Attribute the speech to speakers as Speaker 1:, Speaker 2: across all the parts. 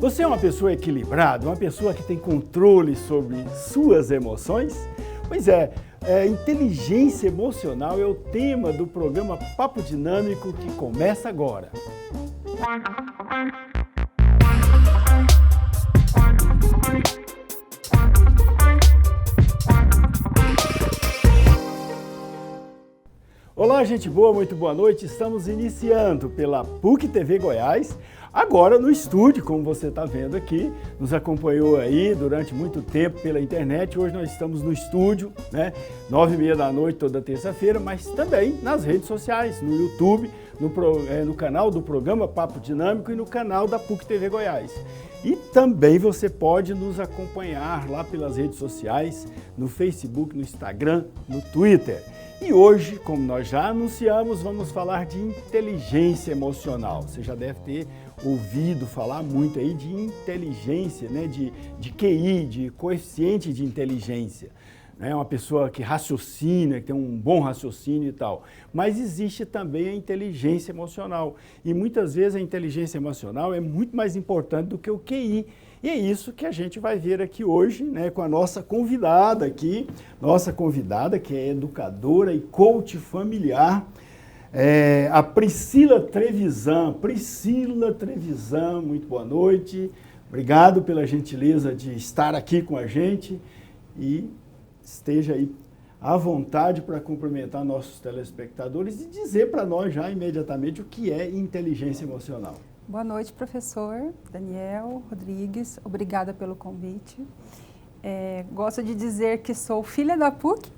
Speaker 1: Você é uma pessoa equilibrada, uma pessoa que tem controle sobre suas emoções? Pois é, inteligência emocional é o tema do programa Papo Dinâmico que começa agora. Olá, gente boa, muito boa noite. Estamos iniciando pela PUC TV Goiás, agora no estúdio, como você está vendo aqui. Nos acompanhou aí durante muito tempo pela internet. Hoje nós estamos no estúdio, né? 9h30 da noite, toda terça-feira, mas também nas redes sociais, no YouTube, no canal do programa Papo Dinâmico e no canal da PUC TV Goiás. E também você pode nos acompanhar lá pelas redes sociais, no Facebook, no Instagram, no Twitter. E hoje, como nós já anunciamos, vamos falar de inteligência emocional. Você já deve ter ouvido falar muito aí de inteligência, né? de QI, de coeficiente de inteligência. É uma pessoa que raciocina, que tem um bom raciocínio e tal. Mas existe também a inteligência emocional. E muitas vezes a inteligência emocional é muito mais importante do que o QI. E é isso que a gente vai ver aqui hoje, né, com a nossa convidada aqui, que é educadora e coach familiar, a Priscila Trevisan. Priscila Trevisan, muito boa noite. Obrigado pela gentileza de estar aqui com a gente e esteja aí à vontade para cumprimentar nossos telespectadores e dizer para nós já imediatamente o que é inteligência emocional.
Speaker 2: Boa noite, professor Daniel Rodrigues. Obrigada pelo convite. Gosto de dizer que sou filha da PUC.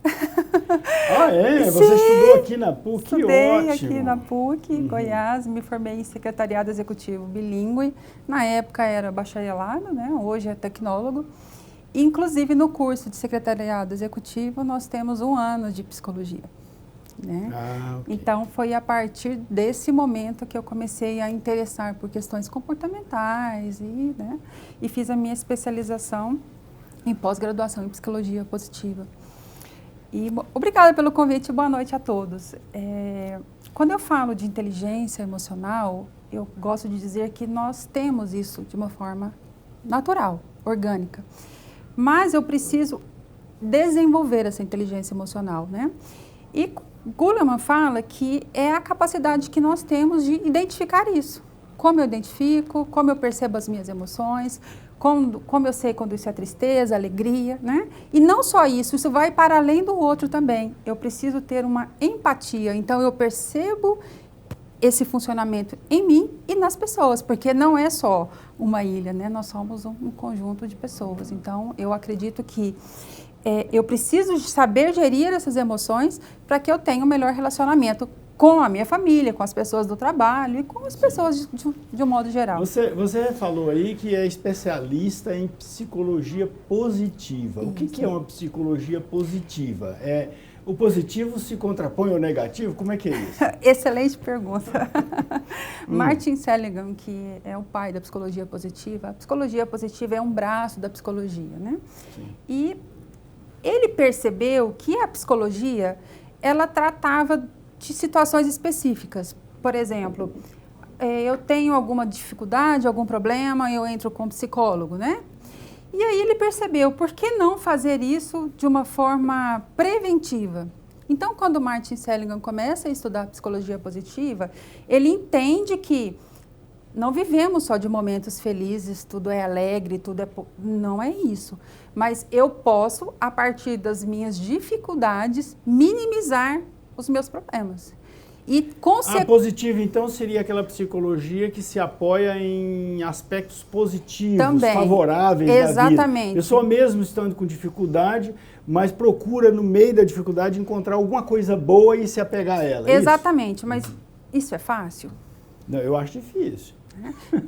Speaker 1: Ah, é?
Speaker 2: Sim,
Speaker 1: você estudou aqui na PUC?
Speaker 2: Estudei
Speaker 1: ótimo.
Speaker 2: aqui na PUC, Goiás. Me formei em secretariado executivo bilíngue. Na época era bacharelado, né? Hoje é tecnólogo. Inclusive, no curso de secretariado executivo, nós temos 1 ano de psicologia. Né?
Speaker 1: Okay.
Speaker 2: Então, foi a partir desse momento que eu comecei a interessar por questões comportamentais e fiz a minha especialização em pós-graduação em psicologia positiva. E obrigada pelo convite e boa noite a todos. Quando eu falo de inteligência emocional, eu gosto de dizer que nós temos isso de uma forma natural, orgânica. Mas eu preciso desenvolver essa inteligência emocional, né? E Goleman fala que é a capacidade que nós temos de identificar isso. Como eu identifico, como eu percebo as minhas emoções, como eu sei quando isso é tristeza, alegria, né? E não só isso, isso vai para além do outro também. Eu preciso ter uma empatia, então eu percebo esse funcionamento em mim e nas pessoas, porque não é só uma ilha, né? Nós somos um conjunto de pessoas. Então, eu acredito que eu preciso saber gerir essas emoções para que eu tenha um melhor relacionamento com a minha família, com as pessoas do trabalho e com as pessoas de um modo geral.
Speaker 1: Você falou aí que é especialista em psicologia positiva. O que é uma psicologia positiva? O positivo se contrapõe ao negativo? Como é que é isso?
Speaker 2: Excelente pergunta. Martin Seligman, que é o pai da psicologia positiva, a psicologia positiva é um braço da psicologia, né? Sim. E ele percebeu que a psicologia, ela tratava de situações específicas. Por exemplo, eu tenho alguma dificuldade, algum problema, eu entro com um psicólogo, né? E aí ele percebeu, por que não fazer isso de uma forma preventiva? Então, quando Martin Seligman começa a estudar psicologia positiva, ele entende que não vivemos só de momentos felizes, tudo é alegre, não é isso. Mas eu posso, a partir das minhas dificuldades, minimizar os meus problemas.
Speaker 1: A positiva, então, seria aquela psicologia que se apoia em aspectos positivos, também, favoráveis da vida.
Speaker 2: Exatamente.
Speaker 1: A pessoa mesmo estando com dificuldade, mas procura, no meio da dificuldade, encontrar alguma coisa boa e se apegar a ela.
Speaker 2: Exatamente, isso? Mas isso é fácil?
Speaker 1: Não, eu acho difícil.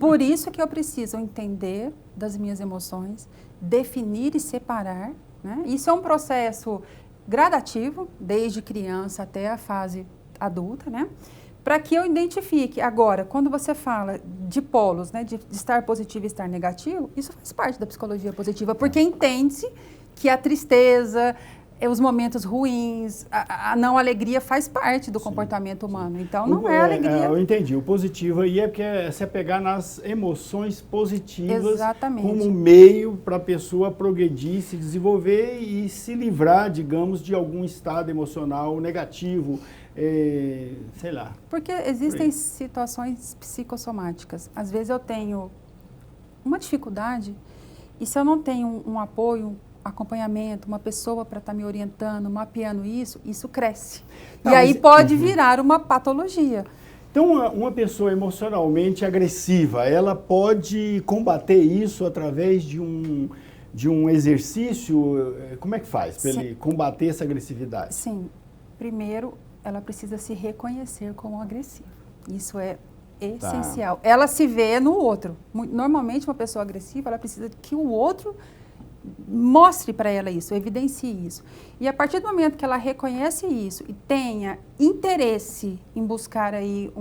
Speaker 2: Por isso que eu preciso entender das minhas emoções, definir e separar, né? Isso é um processo gradativo, desde criança até a fase adulta, né? Para que eu identifique. Agora, quando você fala de polos, né, de estar positivo e estar negativo, isso faz parte da psicologia positiva, porque entende-se que a tristeza, os momentos ruins, a não alegria faz parte do comportamento humano. Então, não é alegria.
Speaker 1: Eu entendi. O positivo aí é porque é se apegar nas emoções positivas.
Speaker 2: Exatamente.
Speaker 1: Como meio para a pessoa progredir, se desenvolver e se livrar, digamos, de algum estado emocional negativo, sei lá.
Speaker 2: Porque existem situações psicossomáticas. Às vezes eu tenho uma dificuldade e se eu não tenho um apoio, acompanhamento, uma pessoa para estar me orientando, mapeando isso cresce. Não, e aí pode virar uma patologia.
Speaker 1: Então, uma pessoa emocionalmente agressiva, ela pode combater isso através de um exercício? Como é que faz para ele combater essa agressividade?
Speaker 2: Sim. Primeiro, ela precisa se reconhecer como agressiva. Isso é essencial. Tá. Ela se vê no outro. Normalmente, uma pessoa agressiva, ela precisa que o outro mostre para ela isso, evidencie isso. E a partir do momento que ela reconhece isso e tenha interesse em buscar aí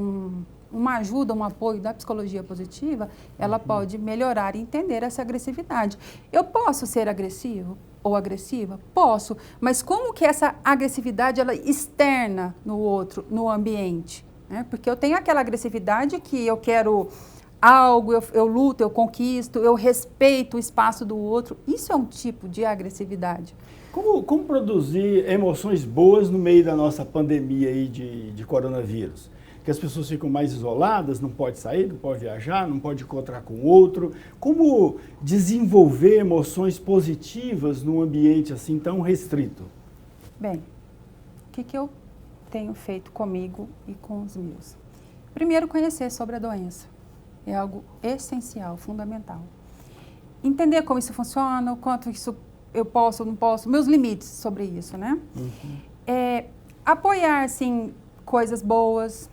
Speaker 2: uma ajuda, um apoio da psicologia positiva, ela pode melhorar e entender essa agressividade. Eu posso ser agressivo ou agressiva? Posso, mas como que essa agressividade ela externa no outro, no ambiente? Né? Porque eu tenho aquela agressividade que eu quero algo, eu luto, eu conquisto, eu respeito o espaço do outro. Isso é um tipo de agressividade.
Speaker 1: Como produzir emoções boas no meio da nossa pandemia aí de coronavírus? Que as pessoas ficam mais isoladas, não pode sair, não pode viajar, não pode encontrar com o outro. Como desenvolver emoções positivas num ambiente assim tão restrito?
Speaker 2: Bem, o que eu tenho feito comigo e com os meus? Primeiro, conhecer sobre a doença. É algo essencial, fundamental. Entender como isso funciona, o quanto isso eu posso, não posso, meus limites sobre isso, né? Apoiar, assim, coisas boas,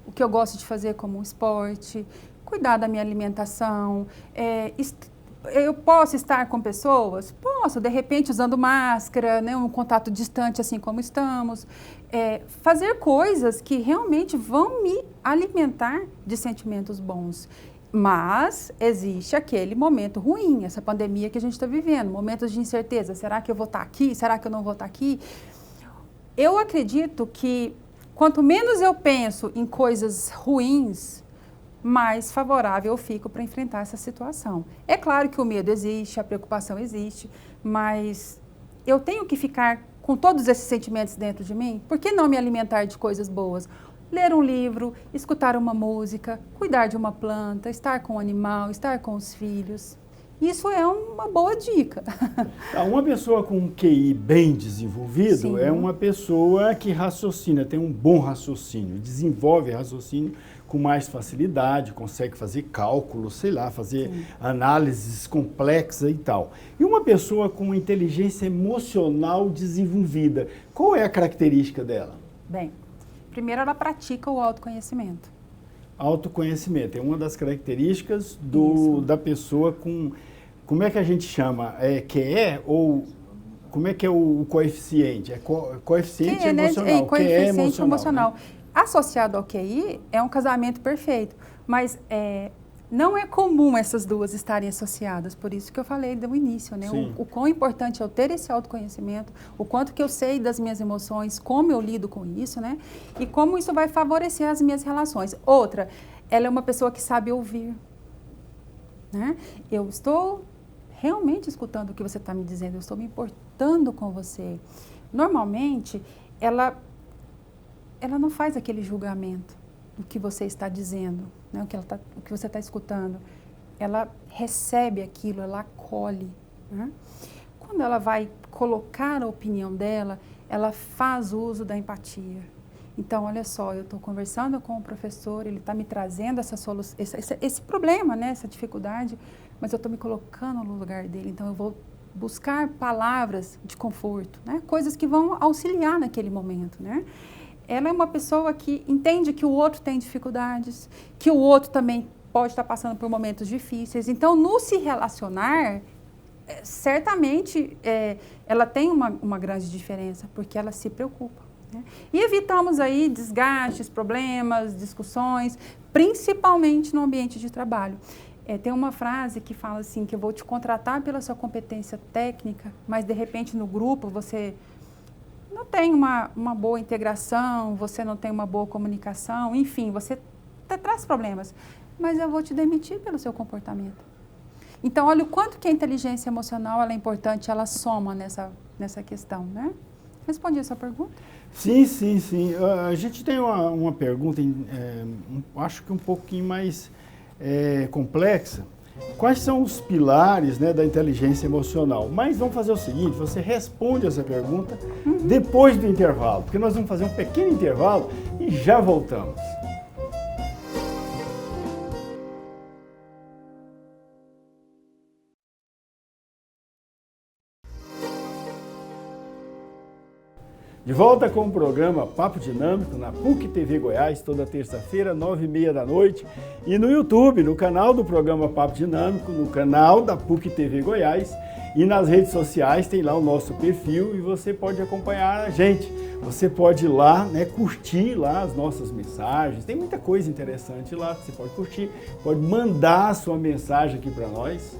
Speaker 2: o que eu gosto de fazer como esporte, cuidar da minha alimentação, eu posso estar com pessoas? Posso, de repente usando máscara, né, um contato distante assim como estamos, fazer coisas que realmente vão me alimentar de sentimentos bons. Mas existe aquele momento ruim, essa pandemia que a gente está vivendo, momentos de incerteza, será que eu vou estar aqui? Será que eu não vou estar aqui? Eu acredito que quanto menos eu penso em coisas ruins, mais favorável eu fico para enfrentar essa situação. É claro que o medo existe, a preocupação existe, mas eu tenho que ficar com todos esses sentimentos dentro de mim? Por que não me alimentar de coisas boas? Ler um livro, escutar uma música, cuidar de uma planta, estar com o animal, estar com os filhos. Isso é uma boa dica.
Speaker 1: Uma pessoa com um QI bem desenvolvido
Speaker 2: Sim.
Speaker 1: É uma pessoa que raciocina, tem um bom raciocínio, desenvolve raciocínio com mais facilidade, consegue fazer cálculos, sei lá, fazer análises complexas e tal. E uma pessoa com inteligência emocional desenvolvida, qual é a característica dela?
Speaker 2: Bem, primeiro ela pratica o autoconhecimento.
Speaker 1: Autoconhecimento é uma das características da pessoa com... Como é que a gente chama? QE ou... Como é que é o coeficiente? É coeficiente emocional.
Speaker 2: Coeficiente emocional.
Speaker 1: Né?
Speaker 2: Associado ao QI é um casamento perfeito, mas não é comum essas duas estarem associadas, por isso que eu falei no início, né? O quão importante é eu ter esse autoconhecimento, o quanto que eu sei das minhas emoções, como eu lido com isso, né? E como isso vai favorecer as minhas relações. Outra, ela é uma pessoa que sabe ouvir, né? Eu estou realmente escutando o que você está me dizendo, eu estou me importando com você. Normalmente, ela não faz aquele julgamento do que você está dizendo, né? o que você está escutando. Ela recebe aquilo, ela acolhe. Né? Quando ela vai colocar a opinião dela, ela faz uso da empatia. Então, olha só, eu estou conversando com o professor, ele está me trazendo essa solução, esse problema, né? Essa dificuldade, mas eu estou me colocando no lugar dele, então eu vou buscar palavras de conforto, né? Coisas que vão auxiliar naquele momento, né? Ela é uma pessoa que entende que o outro tem dificuldades, que o outro também pode estar passando por momentos difíceis. Então, no se relacionar, certamente ela tem uma grande diferença, porque ela se preocupa. Né? E evitamos aí desgastes, problemas, discussões, principalmente no ambiente de trabalho. Tem uma frase que fala assim, que eu vou te contratar pela sua competência técnica, mas de repente no grupo você não tem uma boa integração, você não tem uma boa comunicação, enfim, você traz problemas, mas eu vou te demitir pelo seu comportamento. Então, olha o quanto que a inteligência emocional ela é importante, ela soma nessa questão, né? Respondi a sua pergunta?
Speaker 1: Sim, sim, sim. A gente tem uma pergunta, acho que um pouquinho mais complexa. Quais são os pilares, né, da inteligência emocional? Mas vamos fazer o seguinte, você responde essa pergunta depois do intervalo, porque nós vamos fazer um pequeno intervalo e já voltamos. De volta com o programa Papo Dinâmico na PUC TV Goiás, toda terça-feira, 9h30 da noite. E no YouTube, no canal do programa Papo Dinâmico, no canal da PUC TV Goiás. E nas redes sociais tem lá o nosso perfil e você pode acompanhar a gente. Você pode ir lá, né, curtir lá as nossas mensagens. Tem muita coisa interessante lá que você pode curtir. Pode mandar a sua mensagem aqui para nós.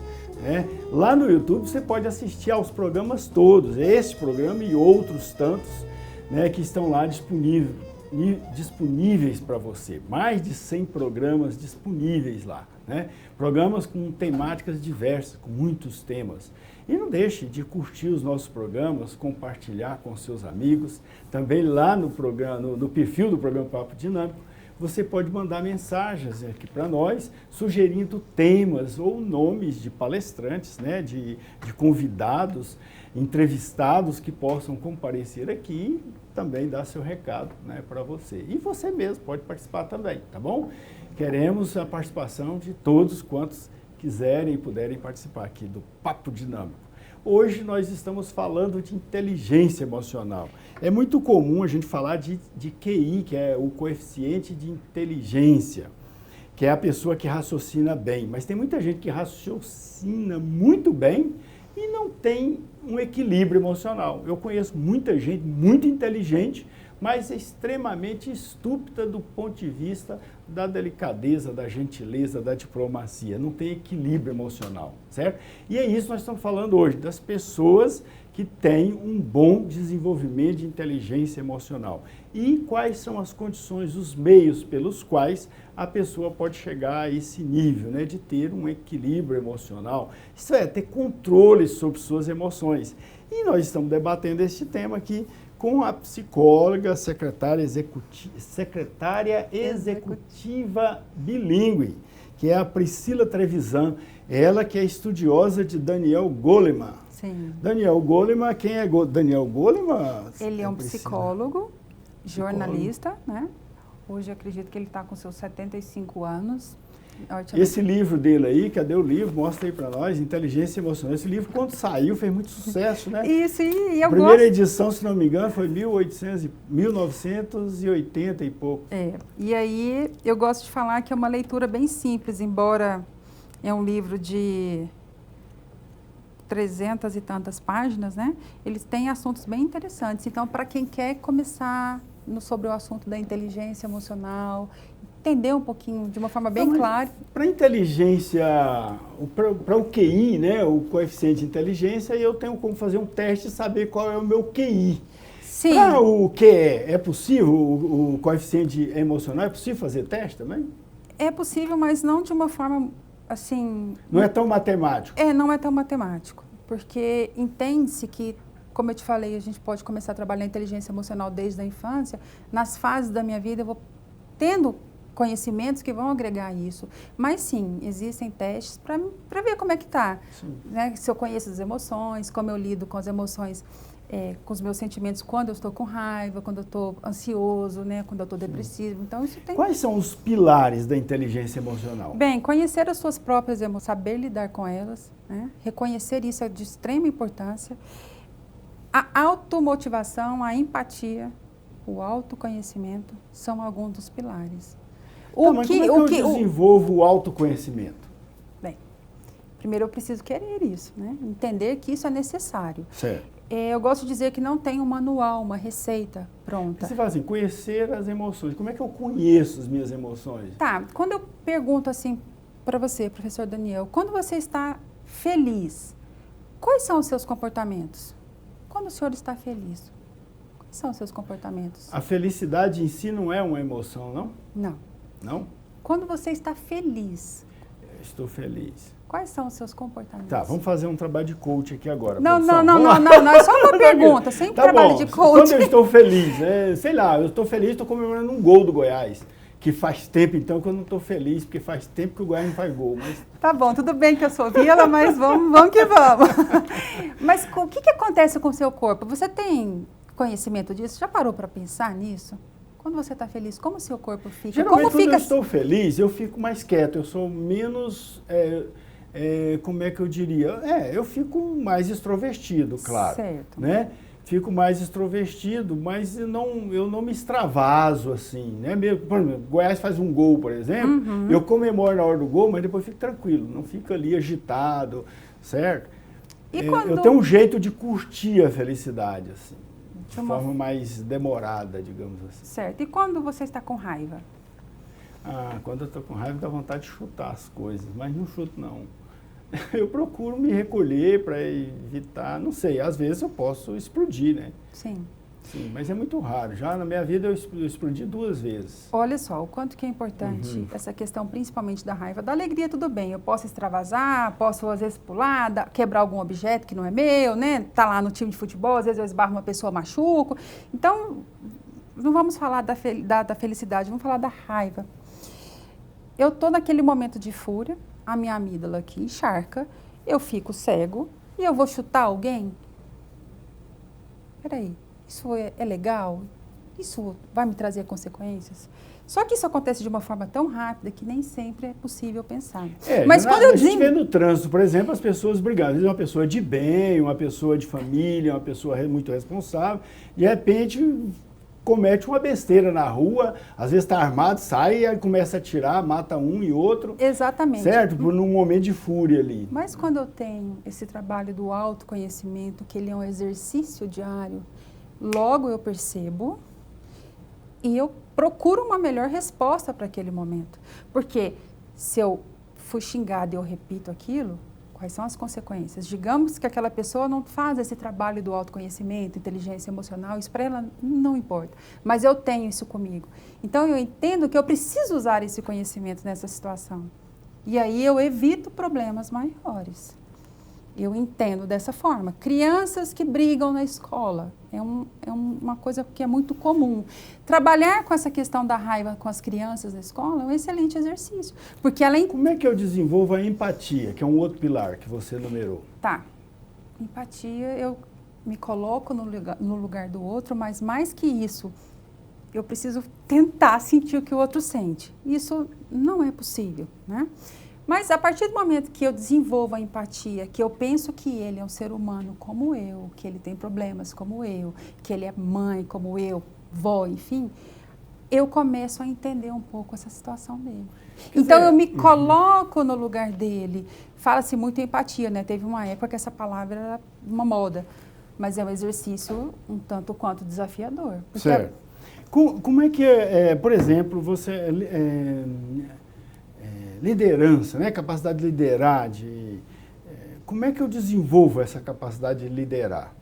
Speaker 1: Lá no YouTube você pode assistir aos programas todos, esse programa e outros tantos, né, que estão lá disponíveis para você. Mais de 100 programas disponíveis lá, né? Programas com temáticas diversas, com muitos temas. E não deixe de curtir os nossos programas, compartilhar com seus amigos. Também lá no perfil do programa Papo Dinâmico, você pode mandar mensagens aqui para nós, sugerindo temas ou nomes de palestrantes, né, de convidados, entrevistados que possam comparecer aqui e também dar seu recado, né, para você. E você mesmo pode participar também, tá bom? Queremos a participação de todos quantos quiserem e puderem participar aqui do Papo Dinâmico. Hoje nós estamos falando de inteligência emocional. É muito comum a gente falar de QI, que é o coeficiente de inteligência, que é a pessoa que raciocina bem. Mas tem muita gente que raciocina muito bem e não tem um equilíbrio emocional. Eu conheço muita gente muito inteligente, mas é extremamente estúpida do ponto de vista da delicadeza, da gentileza, da diplomacia. Não tem equilíbrio emocional, certo? E é isso que nós estamos falando hoje, das pessoas que têm um bom desenvolvimento de inteligência emocional. E quais são as condições, os meios pelos quais a pessoa pode chegar a esse nível, né, de ter um equilíbrio emocional. Isso é, ter controle sobre suas emoções. E nós estamos debatendo este tema aqui com a psicóloga, secretária executiva bilíngue, que é a Priscila Trevisan, ela que é estudiosa de Daniel Goleman.
Speaker 2: Sim.
Speaker 1: Daniel Goleman, quem é Daniel Goleman?
Speaker 2: Ele é um psicólogo, jornalista, né? Hoje eu acredito que ele está com seus 75 anos.
Speaker 1: Esse livro dele aí, cadê o livro? Mostra aí para nós, Inteligência Emocional. Esse livro, quando saiu, fez muito sucesso, né?
Speaker 2: Isso, e eu
Speaker 1: A primeira edição, se não me engano, foi 1980 e pouco.
Speaker 2: E aí eu gosto de falar que é uma leitura bem simples, embora é um livro de 300 e tantas páginas, né? Eles têm assuntos bem interessantes. Então, para quem quer começar sobre o assunto da inteligência emocional, entender um pouquinho, de uma forma bem clara.
Speaker 1: Para inteligência, para o QI, né, o coeficiente de inteligência, eu tenho como fazer um teste e saber qual é o meu QI.
Speaker 2: Sim.
Speaker 1: Para o QE, é possível, o coeficiente emocional, é possível fazer teste também?
Speaker 2: É possível, mas não de uma forma, assim...
Speaker 1: Não é tão matemático?
Speaker 2: Não é tão matemático, porque entende-se que, como eu te falei, a gente pode começar a trabalhar a inteligência emocional desde a infância. Nas fases da minha vida, eu vou tendo conhecimentos que vão agregar isso. Mas sim, existem testes para ver como é que está. Né? Se eu conheço as emoções, como eu lido com as emoções, com os meus sentimentos quando eu estou com raiva, quando eu estou ansioso, né? Quando eu estou depressivo. Então, isso tem...
Speaker 1: Quais são os pilares da inteligência emocional?
Speaker 2: Bem, conhecer as suas próprias emoções, saber lidar com elas, né? Reconhecer isso é de extrema importância. A automotivação, a empatia, o autoconhecimento são alguns dos pilares.
Speaker 1: Mas como é que eu desenvolvo o autoconhecimento?
Speaker 2: Bem, primeiro eu preciso querer isso, né? Entender que isso é necessário.
Speaker 1: Certo.
Speaker 2: Eu gosto de dizer que não tem um manual, uma receita pronta.
Speaker 1: Você fala assim, conhecer as emoções. Como é que eu conheço as minhas emoções?
Speaker 2: Tá, quando eu pergunto assim para você, professor Daniel, quando você está feliz, quais são os seus comportamentos? Quando o senhor está feliz, quais são os seus comportamentos?
Speaker 1: A felicidade em si não é uma emoção, não?
Speaker 2: Não.
Speaker 1: Não?
Speaker 2: Quando você está feliz,
Speaker 1: Estou feliz.
Speaker 2: quais são os seus comportamentos?
Speaker 1: Tá, vamos fazer um trabalho de coach aqui agora.
Speaker 2: Não,
Speaker 1: produção.
Speaker 2: não, é só uma pergunta, sempre
Speaker 1: Tá
Speaker 2: trabalho
Speaker 1: bom.
Speaker 2: de coach.
Speaker 1: Quando eu estou feliz, sei lá, eu estou feliz, estou comemorando um gol do Goiás, que faz tempo então que eu não estou feliz, porque faz tempo que o Goiás não faz gol. Mas...
Speaker 2: Tá bom, tudo bem que eu sou vila, mas vamos que vamos. Mas o que acontece com o seu corpo? Você tem conhecimento disso? Já parou para pensar nisso? Quando você está feliz, como o seu corpo fica?
Speaker 1: Geralmente,
Speaker 2: como fica...
Speaker 1: quando eu estou feliz, eu fico mais quieto, eu sou menos, como é que eu diria? Eu fico mais extrovertido, claro.
Speaker 2: Certo.
Speaker 1: Né? Fico mais extrovertido, mas eu não me extravaso assim, né? Por exemplo, Goiás faz um gol, por exemplo, eu comemoro na hora do gol, mas depois fico tranquilo, não fico ali agitado, certo? Eu tenho um jeito de curtir a felicidade, assim. De forma mais demorada, digamos assim.
Speaker 2: Certo. E quando você está com raiva?
Speaker 1: Quando eu estou com raiva, dá vontade de chutar as coisas, mas não chuto, não. Eu procuro me recolher para evitar, não sei, às vezes eu posso explodir, né?
Speaker 2: Sim.
Speaker 1: Sim, mas é muito raro. Já na minha vida eu explodi 2 vezes.
Speaker 2: Olha só, o quanto que é importante essa questão, principalmente da raiva. Da alegria, tudo bem. Eu posso extravasar, posso às vezes pular, quebrar algum objeto que não é meu, né? Tá lá no time de futebol, às vezes eu esbarro uma pessoa, machuco. Então, não vamos falar da felicidade, vamos falar da raiva. Eu tô naquele momento de fúria, a minha amígdala aqui encharca, eu fico cego e eu vou chutar alguém? Peraí. Isso é legal? Isso vai me trazer consequências? Só que isso acontece de uma forma tão rápida que nem sempre é possível pensar. Mas quando
Speaker 1: a gente vê no trânsito, por exemplo, as pessoas brigando. Às vezes uma pessoa de bem, uma pessoa de família, uma pessoa muito responsável, de repente comete uma besteira na rua, às vezes está armado, sai e começa a atirar, mata um e outro.
Speaker 2: Exatamente.
Speaker 1: Certo? Num momento de fúria ali.
Speaker 2: Mas quando eu tenho esse trabalho do autoconhecimento, que ele é um exercício diário, logo eu percebo e eu procuro uma melhor resposta para aquele momento. Porque se eu fui xingada e eu repito aquilo, quais são as consequências? Digamos que aquela pessoa não faz esse trabalho do autoconhecimento, inteligência emocional, isso para ela não importa. Mas eu tenho isso comigo. Então eu entendo que eu preciso usar esse conhecimento nessa situação. E aí eu evito problemas maiores. Eu entendo dessa forma. Crianças que brigam na escola é uma coisa que é muito comum. Trabalhar com essa questão da raiva com as crianças na escola é um excelente exercício. Porque além...
Speaker 1: Como é que eu desenvolvo a empatia, que é um outro pilar que você numerou?
Speaker 2: Tá. Empatia, eu me coloco no lugar do outro, mas mais que isso, eu preciso tentar sentir o que o outro sente. Isso não é possível, né? Mas a partir do momento que eu desenvolvo a empatia, que eu penso que ele é um ser humano como eu, que ele tem problemas como eu, que ele é mãe como eu, vó, enfim, eu começo a entender um pouco essa situação dele. Então eu me coloco no lugar dele. Fala-se muito em empatia, né? Teve uma época que essa palavra era uma moda, mas é um exercício um tanto quanto desafiador.
Speaker 1: Certo. Como é que por exemplo, você... liderança, né? Capacidade de liderar, como é que eu desenvolvo essa capacidade de liderar?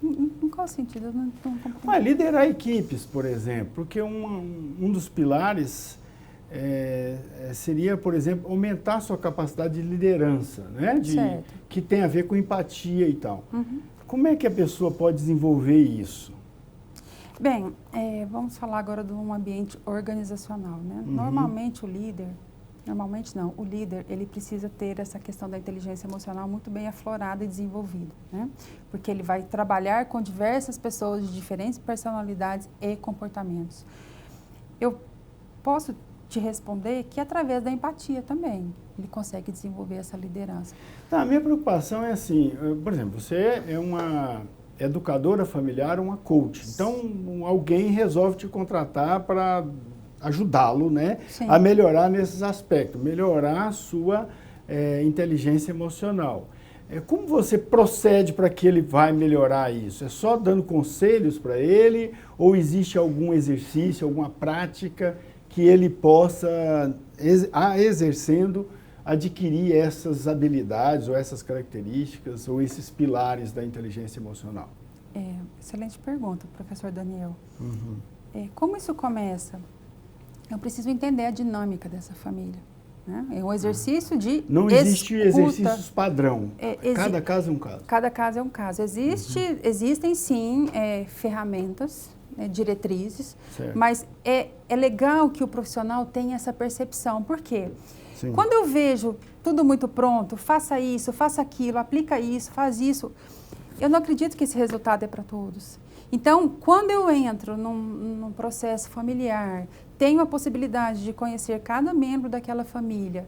Speaker 2: Em qual sentido? Eu não compreendo.
Speaker 1: Liderar equipes, por exemplo, porque um dos pilares seria, por exemplo, aumentar a sua capacidade de liderança, né? Que tem a ver com empatia e tal. Como é que a pessoa pode desenvolver isso?
Speaker 2: Bem, vamos falar agora de um ambiente organizacional, né? Normalmente o líder, ele precisa ter essa questão da inteligência emocional muito bem aflorada e desenvolvida, né? Porque ele vai trabalhar com diversas pessoas de diferentes personalidades e comportamentos. Eu posso te responder que através da empatia também ele consegue desenvolver essa liderança.
Speaker 1: A minha preocupação é assim, por exemplo, você é uma educadora familiar, uma coach. Então, alguém resolve te contratar para ajudá-lo, né, a melhorar nesses aspectos, melhorar a sua inteligência emocional. Como você procede para que ele vai melhorar isso? É só dando conselhos para ele ou existe algum exercício, alguma prática que ele possa exercendo, adquirir essas habilidades ou essas características ou esses pilares da inteligência emocional?
Speaker 2: Excelente pergunta, professor Daniel.
Speaker 1: Uhum.
Speaker 2: Como isso começa? Eu preciso entender a dinâmica dessa família. Né? É um exercício de
Speaker 1: Não existe exercícios padrão. Cada caso é um caso.
Speaker 2: Cada caso é um caso. Existem, sim, ferramentas, diretrizes, certo. Mas é legal que o profissional tenha essa percepção. Por quê? Sim. Quando eu vejo tudo muito pronto, faça isso, faça aquilo, aplica isso, faz isso, eu não acredito que esse resultado é para todos. Então, quando eu entro num processo familiar, tenho a possibilidade de conhecer cada membro daquela família,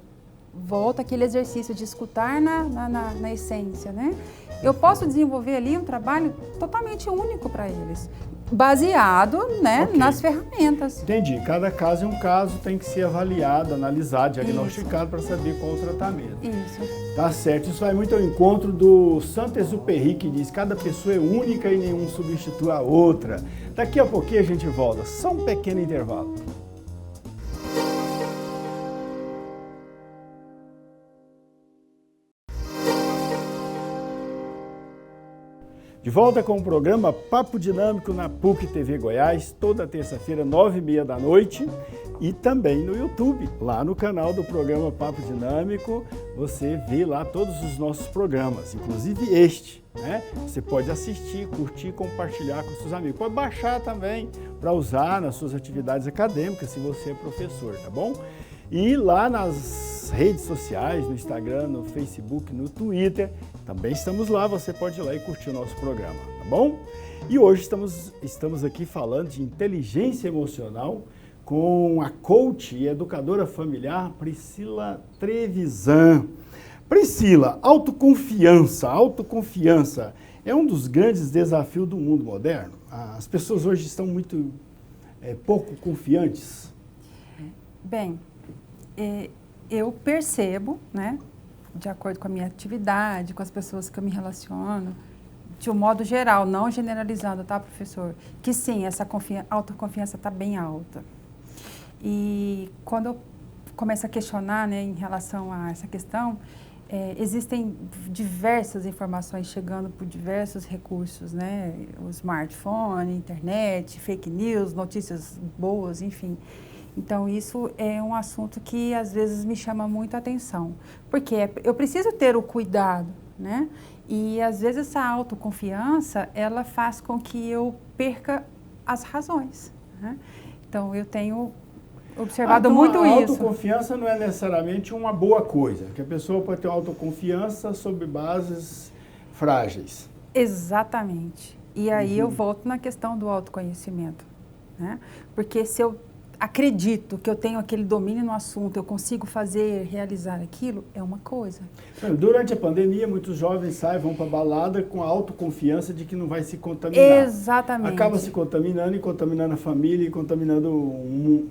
Speaker 2: volta aquele exercício de escutar na essência, né? Eu posso desenvolver ali um trabalho totalmente único para eles, baseado, né, nas ferramentas.
Speaker 1: Entendi. Cada caso é um caso, tem que ser avaliado, analisado, diagnosticado para saber qual o tratamento.
Speaker 2: Isso.
Speaker 1: Tá certo. Isso vai muito ao encontro do Saint-Exupéry, que diz que cada pessoa é única e nenhum substitui a outra. Daqui a pouquinho a gente volta. Só um pequeno intervalo. De volta com o programa Papo Dinâmico na PUC TV Goiás, toda terça-feira, 9h30 da noite, e também no YouTube, lá no canal do programa Papo Dinâmico, você vê lá todos os nossos programas, inclusive este, né? Você pode assistir, curtir, compartilhar com seus amigos. Pode baixar também para usar nas suas atividades acadêmicas, se você é professor, tá bom? E lá nas redes sociais, no Instagram, no Facebook, no Twitter, também estamos lá, você pode ir lá e curtir o nosso programa, tá bom? E hoje estamos aqui falando de inteligência emocional com a coach e educadora familiar Priscila Trevisan. Priscila, autoconfiança é um dos grandes desafios do mundo moderno. As pessoas hoje estão muito pouco confiantes.
Speaker 2: Bem, eu percebo, né, de acordo com a minha atividade, com as pessoas que eu me relaciono, de um modo geral, não generalizando, tá, professor? Que sim, essa autoconfiança está bem alta. E quando eu começo a questionar, né, em relação a essa questão, existem diversas informações chegando por diversos recursos, né? O smartphone, internet, fake news, notícias boas, enfim. Então, isso é um assunto que, às vezes, me chama muito a atenção. Porque eu preciso ter o cuidado, né? E, às vezes, essa autoconfiança, ela faz com que eu perca as razões, né? Então, eu tenho observado muito isso.
Speaker 1: A autoconfiança não é necessariamente uma boa coisa, que a pessoa pode ter autoconfiança sobre bases frágeis.
Speaker 2: Exatamente. E aí eu volto na questão do autoconhecimento, né? Porque se eu acredito que eu tenho aquele domínio no assunto, eu consigo fazer, realizar aquilo, é uma coisa.
Speaker 1: Durante a pandemia, muitos jovens vão para a balada com a autoconfiança de que não vai se contaminar.
Speaker 2: Exatamente.
Speaker 1: Acaba se contaminando e contaminando a família e contaminando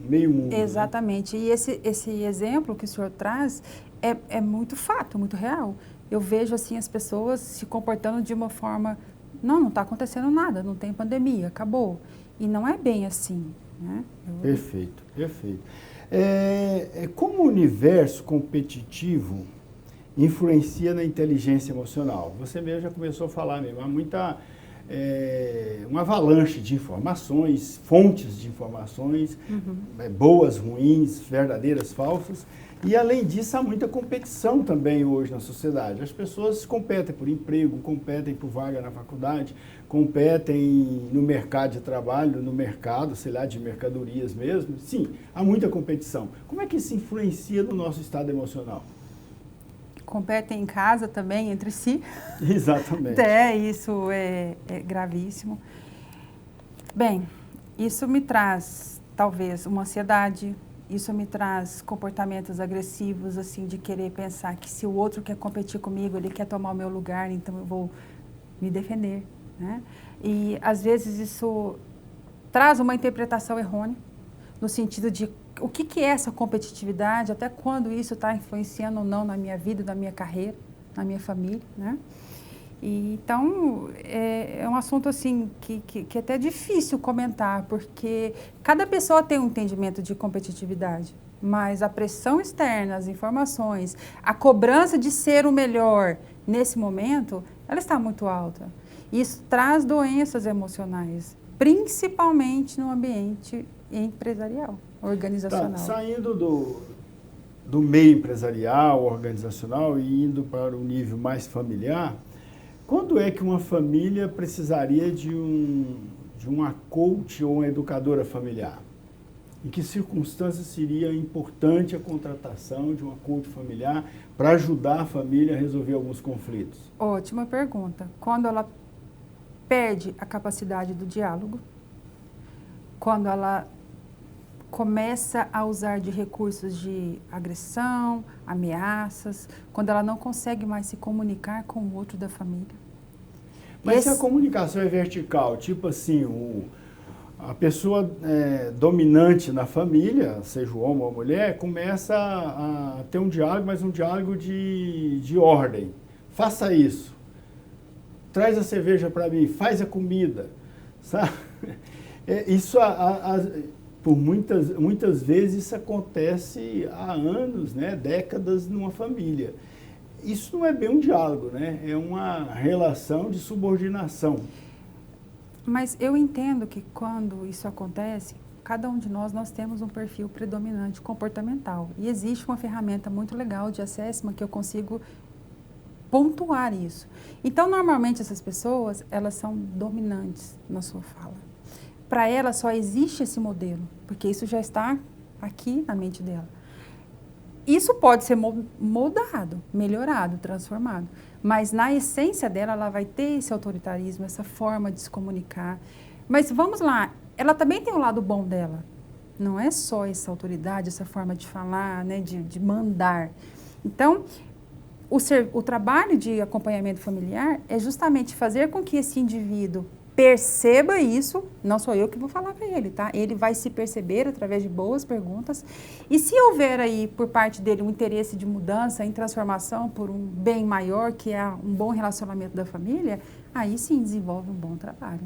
Speaker 1: meio mundo.
Speaker 2: Exatamente. Né? E esse exemplo que o senhor traz é muito fato, muito real. Eu vejo assim as pessoas se comportando de uma forma, não está acontecendo nada, não tem pandemia, acabou. E não é bem assim. Né?
Speaker 1: Perfeito, perfeito. Como o universo competitivo influencia na inteligência emocional? Você mesmo já começou a falar mesmo, há muita, uma avalanche de informações, fontes de informações, boas, ruins, verdadeiras, falsas, e além disso há muita competição também hoje na sociedade. As pessoas competem por emprego, competem por vaga na faculdade, competem no mercado de trabalho, no mercado, sei lá, de mercadorias mesmo. Sim, há muita competição. Como é que isso influencia no nosso estado emocional?
Speaker 2: Competem em casa também, entre si.
Speaker 1: Exatamente.
Speaker 2: Isso é gravíssimo. Bem, isso me traz, talvez, uma ansiedade, isso me traz comportamentos agressivos, assim, de querer pensar que se o outro quer competir comigo, ele quer tomar o meu lugar, então eu vou me defender, né? E, às vezes, isso traz uma interpretação errônea, no sentido de o que é essa competitividade, até quando isso está influenciando ou não na minha vida, na minha carreira, na minha família, né? E, então, é um assunto assim que é até difícil comentar, porque cada pessoa tem um entendimento de competitividade, mas a pressão externa, as informações, a cobrança de ser o melhor nesse momento, ela está muito alta. Isso traz doenças emocionais, principalmente no ambiente empresarial, organizacional.
Speaker 1: Saindo do meio empresarial, organizacional e indo para o nível mais familiar, quando é que uma família precisaria de uma coach ou uma educadora familiar? Em que circunstâncias seria importante a contratação de uma coach familiar para ajudar a família a resolver alguns conflitos?
Speaker 2: Ótima pergunta. Quando ela perde a capacidade do diálogo, quando ela começa a usar de recursos de agressão, ameaças, quando ela não consegue mais se comunicar com o outro da família.
Speaker 1: Mas se a comunicação é vertical, tipo assim, a pessoa dominante na família, seja o homem ou a mulher, começa a ter um diálogo, mas um diálogo de ordem. Faça isso. Traz a cerveja para mim, faz a comida. Sabe? Isso, por muitas vezes, isso acontece há anos, né, décadas numa família. Isso não é bem um diálogo, né? É uma relação de subordinação.
Speaker 2: Mas eu entendo que quando isso acontece, cada um de nós temos um perfil predominante comportamental. E existe uma ferramenta muito legal de assessment que eu consigo pontuar isso. Então, normalmente, essas pessoas, elas são dominantes na sua fala. Para elas só existe esse modelo, porque isso já está aqui na mente dela. Isso pode ser moldado, melhorado, transformado. Mas na essência dela, ela vai ter esse autoritarismo, essa forma de se comunicar. Mas vamos lá, ela também tem o lado bom dela. Não é só essa autoridade, essa forma de falar, né, de mandar. Então, o trabalho de acompanhamento familiar é justamente fazer com que esse indivíduo perceba isso, não sou eu que vou falar para ele, tá? Ele vai se perceber através de boas perguntas. E se houver aí, por parte dele, um interesse de mudança, em transformação por um bem maior, que é um bom relacionamento da família, aí sim desenvolve um bom trabalho.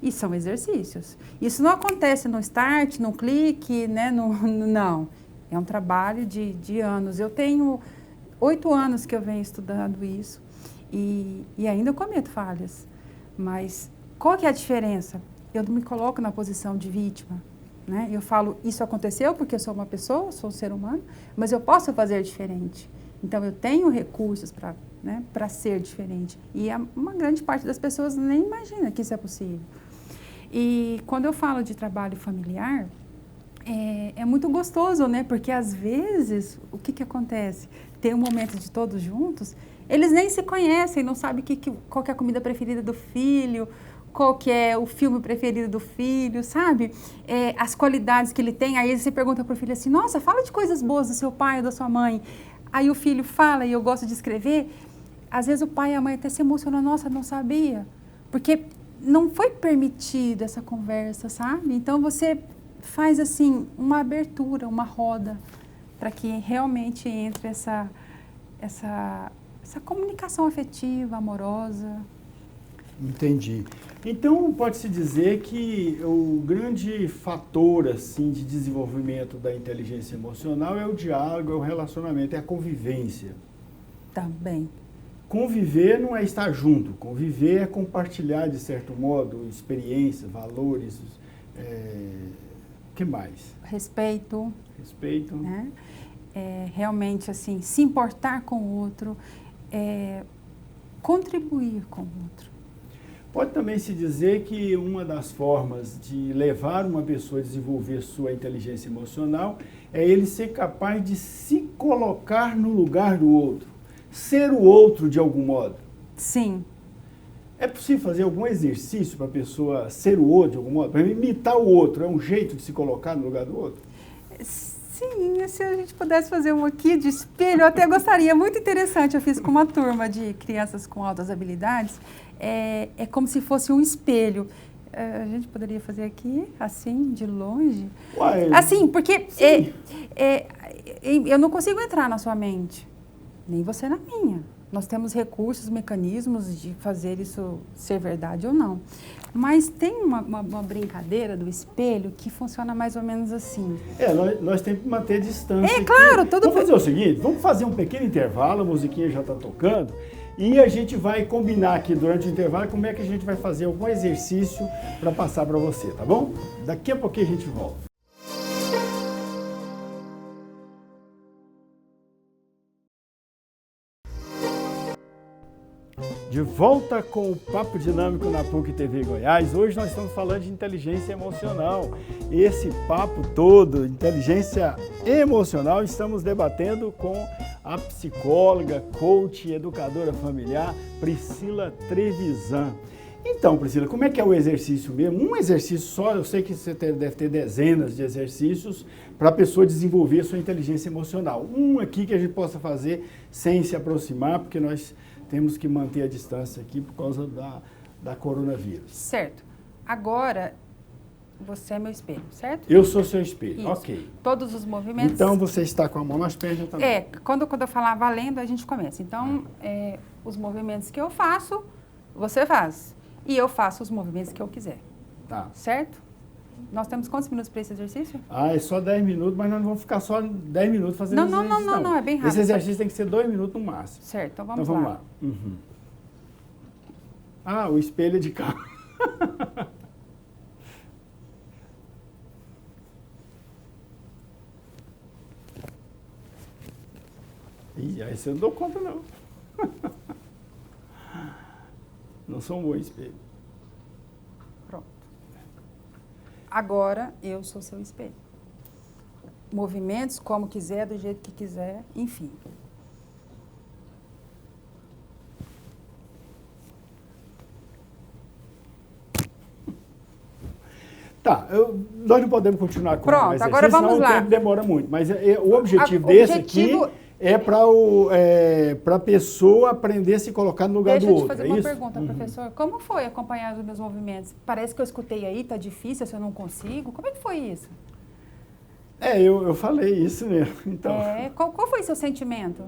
Speaker 2: E são exercícios. Isso não acontece no start, no clique, né? Não. É um trabalho de anos. Eu tenho 8 anos que eu venho estudando isso e ainda cometo falhas. Mas qual que é a diferença? Eu não me coloco na posição de vítima, né? Eu falo, isso aconteceu porque eu sou uma pessoa, sou um ser humano, mas eu posso fazer diferente. Então, eu tenho recursos para, né, para ser diferente. E uma grande parte das pessoas nem imagina que isso é possível. E quando eu falo de trabalho familiar, é muito gostoso, né? Porque às vezes, o que acontece? Tem um momento de todos juntos, eles nem se conhecem, não sabem qual que é a comida preferida do filho, qual que é o filme preferido do filho, sabe? As qualidades que ele tem. Aí você pergunta para o filho assim, nossa, fala de coisas boas do seu pai ou da sua mãe. Aí o filho fala, e eu gosto de escrever, às vezes o pai e a mãe até se emocionam, nossa, não sabia. Porque não foi permitida essa conversa, sabe? Então você faz assim, uma abertura, uma roda, para que realmente entre essa comunicação afetiva, amorosa.
Speaker 1: Entendi. Então, pode-se dizer que o grande fator assim, de desenvolvimento da inteligência emocional é o diálogo, é o relacionamento, é a convivência.
Speaker 2: Também.
Speaker 1: Conviver não é estar junto, conviver é compartilhar, de certo modo, experiências, valores, que mais?
Speaker 2: Respeito.
Speaker 1: Respeito.
Speaker 2: Né? Realmente, assim, se importar com o outro, contribuir com o outro.
Speaker 1: Pode também se dizer que uma das formas de levar uma pessoa a desenvolver sua inteligência emocional é ele ser capaz de se colocar no lugar do outro, ser o outro de algum modo.
Speaker 2: Sim.
Speaker 1: É possível fazer algum exercício para a pessoa ser o outro de algum modo? Para imitar o outro, é um jeito de se colocar no lugar do outro?
Speaker 2: Sim, se a gente pudesse fazer um aqui de espelho, eu até gostaria. Muito interessante, eu fiz com uma turma de crianças com altas habilidades. É como se fosse um espelho. A gente poderia fazer aqui, assim, de longe?
Speaker 1: Uai,
Speaker 2: assim, porque eu não consigo entrar na sua mente, nem você na minha. Nós temos recursos, mecanismos de fazer isso ser verdade ou não. Mas tem uma brincadeira do espelho que funciona mais ou menos assim.
Speaker 1: Nós temos que manter a distância.
Speaker 2: É, claro, tudo
Speaker 1: Vamos fazer o seguinte, vamos fazer um pequeno intervalo, a musiquinha já está tocando, e a gente vai combinar aqui durante o intervalo como é que a gente vai fazer algum exercício para passar para você, tá bom? Daqui a pouquinho a gente volta. De volta com o Papo Dinâmico na PUC TV Goiás. Hoje nós estamos falando de inteligência emocional. Esse papo todo, inteligência emocional, estamos debatendo com a psicóloga, coach e educadora familiar Priscila Trevisan. Então, Priscila, como é que é o exercício mesmo? Um exercício só, eu sei que você deve ter dezenas de exercícios para a pessoa desenvolver a sua inteligência emocional. Um aqui que a gente possa fazer sem se aproximar, porque nós temos que manter a distância aqui por causa da coronavírus.
Speaker 2: Certo. Agora, você é meu espelho, certo?
Speaker 1: Eu sou seu espelho,
Speaker 2: Isso.
Speaker 1: ok.
Speaker 2: Todos os movimentos...
Speaker 1: Então, você está com a mão nas pernas também.
Speaker 2: Quando eu falar valendo, a gente começa. Então, os movimentos que eu faço, você faz. E eu faço os movimentos que eu quiser.
Speaker 1: Tá.
Speaker 2: Certo? Nós temos quantos minutos para esse exercício?
Speaker 1: É só 10 minutos, mas nós não vamos ficar só 10 minutos fazendo esse exercício.
Speaker 2: Não, é bem rápido.
Speaker 1: Esse exercício tem que ser 2 minutos no máximo.
Speaker 2: Certo, então
Speaker 1: vamos lá. Uhum. O espelho é de carro. Aí você não dou conta, não. Não sou um bom espelho.
Speaker 2: Pronto. Agora, eu sou seu espelho. Movimentos, como quiser, do jeito que quiser, enfim.
Speaker 1: Tá, nós não podemos continuar com
Speaker 2: Pronto, agora vamos lá.
Speaker 1: O tempo demora muito, mas o objetivo desse aqui é para a pessoa aprender a se colocar no lugar do outro.
Speaker 2: Deixa eu te fazer uma pergunta, professor. Como foi acompanhar os meus movimentos? Parece que eu escutei aí, tá difícil, se eu não consigo. Como é que foi isso?
Speaker 1: Eu falei isso mesmo. Então.
Speaker 2: Qual foi seu sentimento?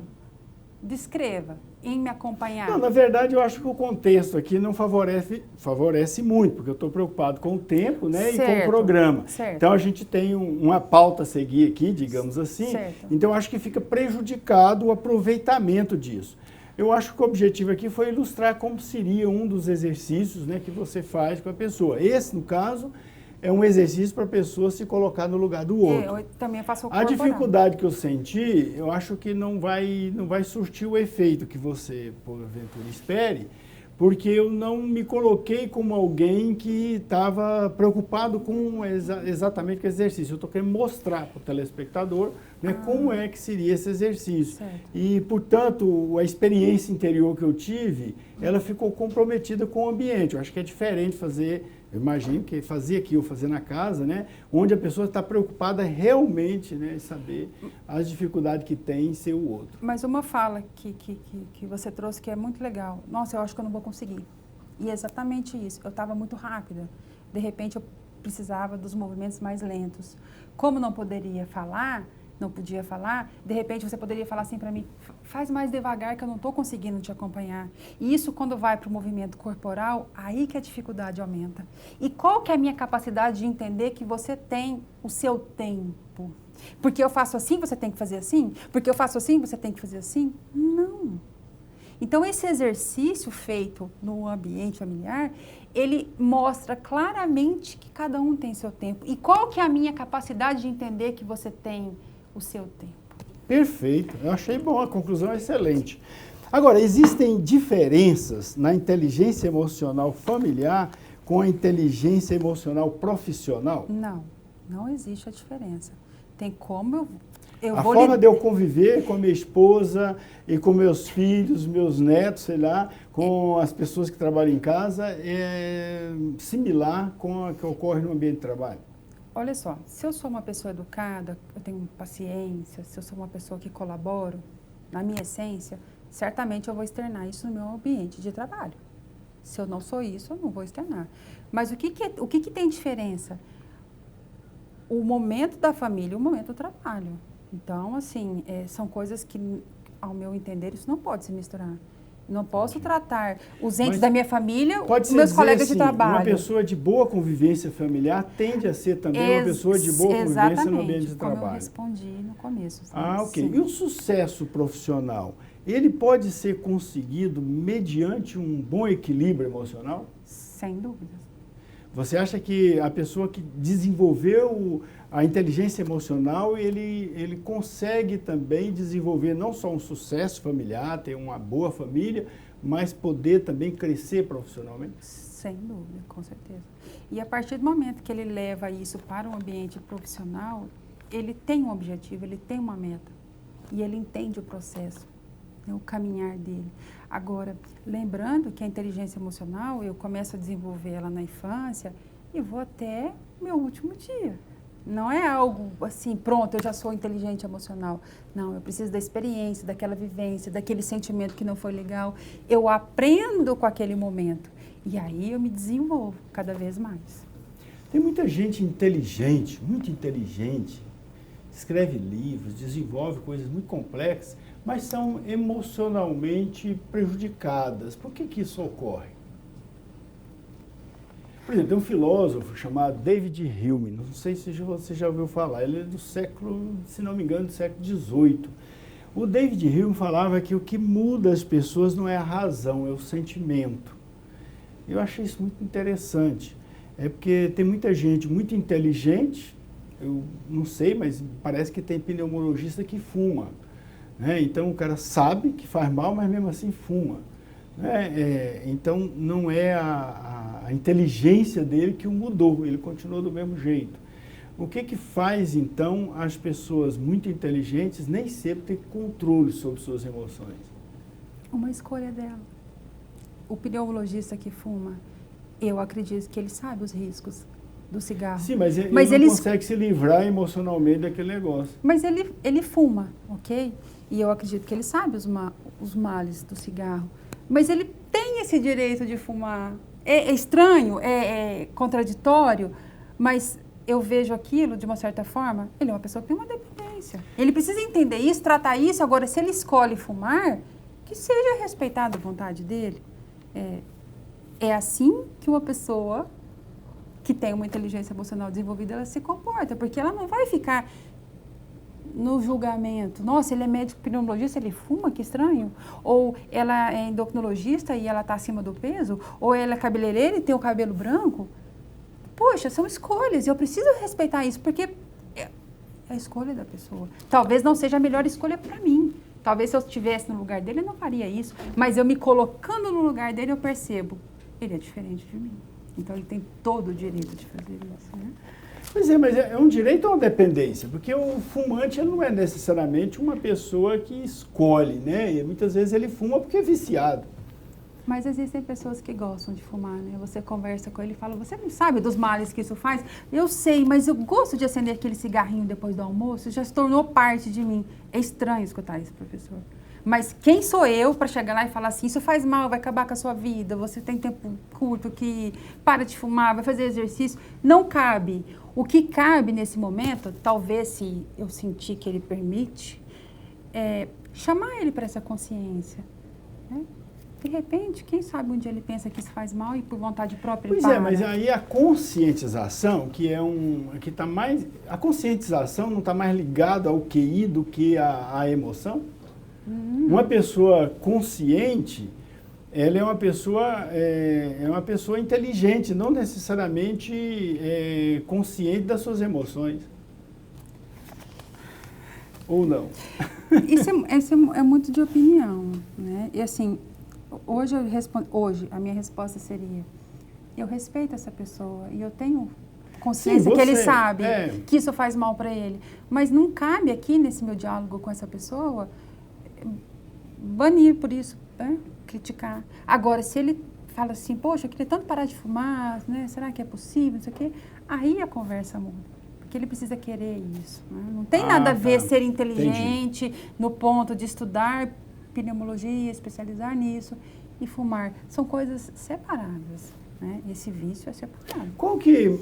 Speaker 2: Descreva, em me acompanhar.
Speaker 1: Não, na verdade, eu acho que o contexto aqui não favorece muito, porque eu estou preocupado com o tempo, né,
Speaker 2: certo,
Speaker 1: e com o programa.
Speaker 2: Certo.
Speaker 1: Então, a gente tem uma pauta a seguir aqui, digamos assim.
Speaker 2: Certo.
Speaker 1: Então, eu acho que fica prejudicado o aproveitamento disso. Eu acho que o objetivo aqui foi ilustrar como seria um dos exercícios, né, que você faz com a pessoa. Esse, no caso, é um exercício para a pessoa se colocar no lugar do outro.
Speaker 2: Eu também faço o
Speaker 1: A dificuldade que eu senti, eu acho que não vai surtir o efeito que você, porventura, espere, porque eu não me coloquei como alguém que estava preocupado com exatamente com esse exercício. Eu estou querendo mostrar para o telespectador, né, como é que seria esse exercício.
Speaker 2: Certo.
Speaker 1: E, portanto, a experiência interior que eu tive, ela ficou comprometida com o ambiente. Eu acho que é diferente fazer... Eu imagino que fazer aqui ou fazer na casa, né, onde a pessoa está preocupada realmente, né, em saber as dificuldades que tem em ser o outro.
Speaker 2: Mas uma fala que você trouxe que é muito legal. Nossa, eu acho que eu não vou conseguir. E é exatamente isso. Eu estava muito rápida. De repente, eu precisava dos movimentos mais lentos. Como não podia falar, de repente você poderia falar assim para mim, faz mais devagar que eu não estou conseguindo te acompanhar. E isso quando vai para o movimento corporal, aí que a dificuldade aumenta. E qual que é a minha capacidade de entender que você tem o seu tempo? Porque eu faço assim, você tem que fazer assim? Porque eu faço assim, você tem que fazer assim? Não. Então esse exercício feito no ambiente familiar, ele mostra claramente que cada um tem seu tempo. E qual que é a minha capacidade de entender que você tem o seu tempo.
Speaker 1: Perfeito, eu achei bom, a conclusão é excelente. Agora, existem diferenças na inteligência emocional familiar com a inteligência emocional profissional?
Speaker 2: Não existe a diferença. Tem como
Speaker 1: a forma de eu conviver com a minha esposa e com meus filhos, meus netos, sei lá, com as pessoas que trabalham em casa, é similar com a que ocorre no ambiente de trabalho?
Speaker 2: Olha só, se eu sou uma pessoa educada, eu tenho paciência, se eu sou uma pessoa que colaboro, na minha essência, certamente eu vou externar isso no meu ambiente de trabalho. Se eu não sou isso, eu não vou externar. Mas o que tem diferença? O momento da família e o momento do trabalho. Então, assim, são coisas que ao meu entender, isso não pode se misturar. Não posso tratar os entes da minha família,
Speaker 1: pode
Speaker 2: meus colegas
Speaker 1: assim,
Speaker 2: de trabalho.
Speaker 1: Uma pessoa de boa convivência familiar tende a ser também uma pessoa de boa convivência no ambiente de trabalho.
Speaker 2: Como eu respondi no começo.
Speaker 1: Ok.
Speaker 2: Sim.
Speaker 1: E o sucesso profissional, ele pode ser conseguido mediante um bom equilíbrio emocional?
Speaker 2: Sem dúvidas.
Speaker 1: Você acha que a pessoa que desenvolveu a inteligência emocional, ele consegue também desenvolver não só um sucesso familiar, ter uma boa família, mas poder também crescer profissionalmente?
Speaker 2: Sem dúvida, com certeza. E a partir do momento que ele leva isso para um ambiente profissional, ele tem um objetivo, ele tem uma meta. E ele entende o processo, né, o caminhar dele. Agora, lembrando que a inteligência emocional, eu começo a desenvolver ela na infância e vou até o meu último dia. Não é algo assim, pronto, eu já sou inteligente emocional. Não, eu preciso da experiência, daquela vivência, daquele sentimento que não foi legal. Eu aprendo com aquele momento. E aí eu me desenvolvo cada vez mais.
Speaker 1: Tem muita gente inteligente, muito inteligente, escreve livros, desenvolve coisas muito complexas, mas são emocionalmente prejudicadas. Por que isso ocorre? Por exemplo, tem um filósofo chamado David Hume, não sei se você já ouviu falar, ele é do século, se não me engano, do século XVIII. O David Hume falava que o que muda as pessoas não é a razão, é o sentimento. Eu achei isso muito interessante, porque tem muita gente muito inteligente, eu não sei, mas parece que tem pneumologista que fuma, né? Então o cara sabe que faz mal, mas mesmo assim fuma. Então não é a inteligência dele que o mudou, ele continuou do mesmo jeito. O que faz então as pessoas muito inteligentes nem sempre ter controle sobre suas emoções?
Speaker 2: Uma escolha dela. O pneumologista que fuma, eu acredito que ele sabe os riscos do cigarro.
Speaker 1: Sim, mas ele não consegue se livrar emocionalmente daquele negócio.
Speaker 2: Mas ele fuma, ok? E eu acredito que ele sabe os males do cigarro. Mas ele tem esse direito de fumar. É estranho, é contraditório, mas eu vejo aquilo, de uma certa forma, ele é uma pessoa que tem uma dependência. Ele precisa entender isso, tratar isso. Agora, se ele escolhe fumar, que seja respeitada a vontade dele. É assim que uma pessoa que tem uma inteligência emocional desenvolvida, ela se comporta, porque ela não vai ficar no julgamento. Nossa, ele é médico pneumologista, ele fuma, que estranho. Ou ela é endocrinologista e ela está acima do peso. Ou ela é cabeleireira e tem o cabelo branco. Poxa, são escolhas. Eu preciso respeitar isso, porque é a escolha da pessoa. Talvez não seja a melhor escolha para mim. Talvez se eu estivesse no lugar dele, eu não faria isso. Mas eu me colocando no lugar dele, eu percebo. Ele é diferente de mim. Então, ele tem todo o direito de fazer isso, né?
Speaker 1: Pois é, mas é um direito ou uma dependência? Porque o fumante ele não é necessariamente uma pessoa que escolhe, né? E muitas vezes ele fuma porque é viciado.
Speaker 2: Mas existem pessoas que gostam de fumar, né? Você conversa com ele e fala, você não sabe dos males que isso faz? Eu sei, mas eu gosto de acender aquele cigarrinho depois do almoço, já se tornou parte de mim. É estranho escutar isso, professor. Mas quem sou eu para chegar lá e falar assim, isso faz mal, vai acabar com a sua vida, você tem tempo curto que para de fumar, vai fazer exercício? Não cabe. O que cabe nesse momento, talvez se eu sentir que ele permite, é chamar ele para essa consciência, né? De repente, quem sabe um dia ele pensa que isso faz mal e por vontade própria ele para.
Speaker 1: Pois é, mas aí a conscientização, que tá mais, a conscientização não está mais ligada ao QI do que à emoção? Uma pessoa consciente, ela é uma pessoa inteligente, não necessariamente consciente das suas emoções. Ou não?
Speaker 2: Isso é muito de opinião, né? E assim, hoje a minha resposta seria, eu respeito essa pessoa e eu tenho consciência que ele sabe que isso faz mal para ele. Mas não cabe aqui nesse meu diálogo com essa pessoa banir por isso, né? Criticar. Agora, se ele fala assim, poxa, eu queria tanto parar de fumar, né? Será que é possível, não sei o quê? Aí a conversa muda, porque ele precisa querer isso, né? Não tem nada a ver ser inteligente no ponto de estudar pneumologia, especializar nisso e fumar. São coisas separadas, né? Esse vício é separado.
Speaker 1: Qual que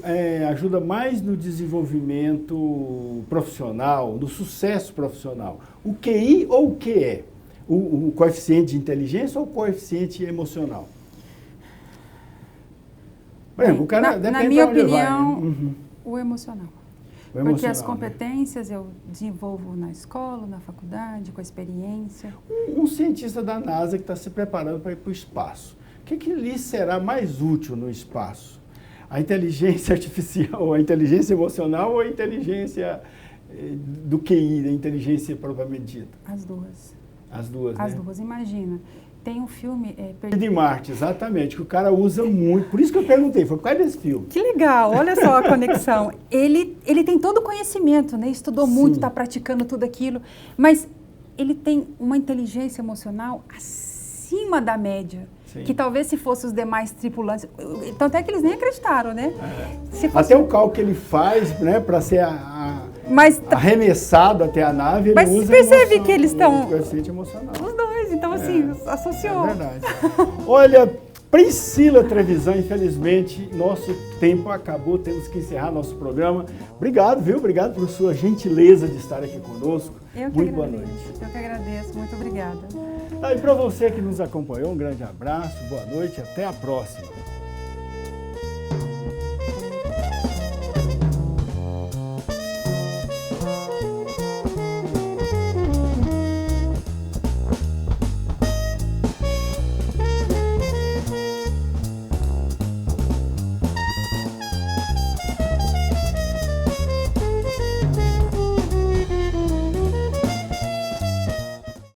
Speaker 1: ajuda mais no desenvolvimento profissional, no sucesso profissional? O QI ou o QE? O coeficiente de inteligência ou o coeficiente emocional? Por exemplo, o cara depende
Speaker 2: na minha
Speaker 1: de onde
Speaker 2: opinião,
Speaker 1: vai, né?
Speaker 2: o emocional.
Speaker 1: O
Speaker 2: Porque as
Speaker 1: emocional,
Speaker 2: competências eu desenvolvo na escola, na faculdade, com a experiência.
Speaker 1: Um cientista da NASA que está se preparando para ir para o espaço, o que lhe será mais útil no espaço? A inteligência artificial, a inteligência emocional ou a inteligência do QI, a inteligência propriamente dita?
Speaker 2: As duas.
Speaker 1: As duas,
Speaker 2: As
Speaker 1: né?
Speaker 2: duas. Imagina, tem um filme...
Speaker 1: De Marte, exatamente, que o cara usa muito. Por isso que eu perguntei, foi por causa desse filme.
Speaker 2: Que legal, olha só a conexão. Ele tem todo o conhecimento, né? Estudou muito, está praticando tudo aquilo, mas ele tem uma inteligência emocional acima da média. Sim. Que talvez se fossem os demais tripulantes... Tanto é que eles nem acreditaram, né?
Speaker 1: Se fosse... Até o cálculo que ele faz, né, para ser arremessado até a nave, ele usa... Mas
Speaker 2: percebe que eles estão...
Speaker 1: O coeficiente emocional.
Speaker 2: Os dois, então assim, associou.
Speaker 1: É verdade. Olha, Priscila Trevisan, infelizmente, nosso tempo acabou, temos que encerrar nosso programa. Obrigado, viu? Obrigado por sua gentileza de estar aqui conosco. Muito boa noite.
Speaker 2: Eu que agradeço, muito obrigada.
Speaker 1: E para você que nos acompanhou, um grande abraço, boa noite, até a próxima.